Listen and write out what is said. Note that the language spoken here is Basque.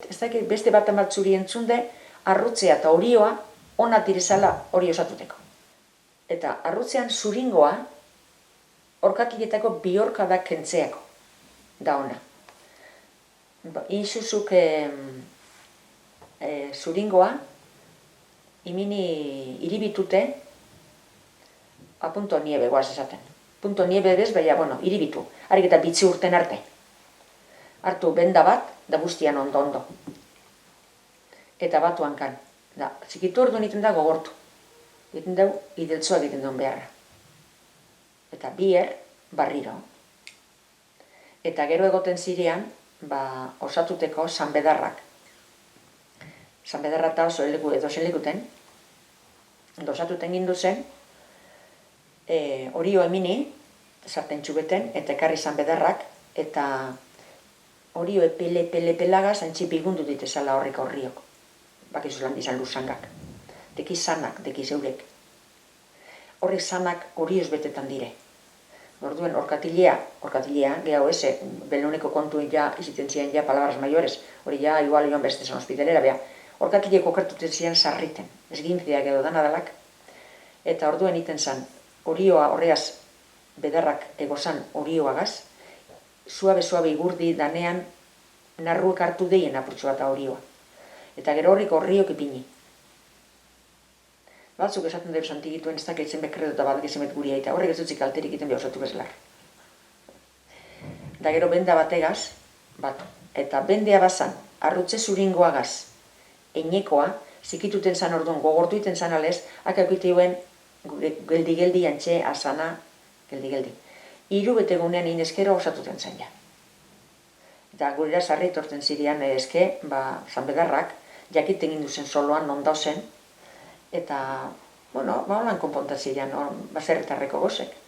Ez dakit beste bat amatzuri entzunde, arrutzea eta orioa ona direzala hori osatuteko. Eta arrutzean zuringoa, orkakiletako bihorkadak kentzeako, da ona. Izuzuk zuringoa, imini iribitute, a punto nieve guaz esaten. Punto nieve bez, baina, iribitu. Harik eta bitzi urten arte. Hartu benda bat, da guztian ondo. Eta batuan kan. Da, zikitu orduan iten da gogortu. Iten dau, ideltzoak iten duen beharra. Eta bier, barriro. Eta gero egoten zirean, osatuteko sanbedarrak. Sanbedarra eta oso edozen lekuten. Osatuten gindu zen, orio emini, sarten txubeten, eta ekarri sanbedarrak, eta orio pele-pelagaz antxipi gundu ditezala horrek horriok. Bakizu lan dizan luzangak. Deki sanak, deki zeurek. Horrek sanak orioz betetan dire. Orduen, orkatilea, gehiago eze, beluneko kontu iziten ziren palabras mayores, hori igual joan beste zan hospitalera, orkakileko okertuten ziren sarriten, esgintziak edo danadalak, eta orduen iten zan, orioa horreaz bedarrak egozan orioagaz, suabe igurdi danean narruek hartu deien apurtxo bat orioa. Eta gero horrik horriok ipini. Batzuk esaten dut santigituen ez dakitzen bekredo eta bat gezemet guria eta horrek ez dutzik alterik iten behosatu bezlar. Da gero benda bategaz, eta bendea bazan, arrutze zuringoagaz, einekoa, zikituten zan orduan, gogortu iten zan alez, akaukiteuen geldi antxe, asana, geldi. Hiru betegunean inezkero osatuten zen ja. Eta gurera sarri torten zirean eske, zanbedarrak, jakiten gindu zen soloan non dauzen, eta, holan konponta zirean, baserritarreko gozek.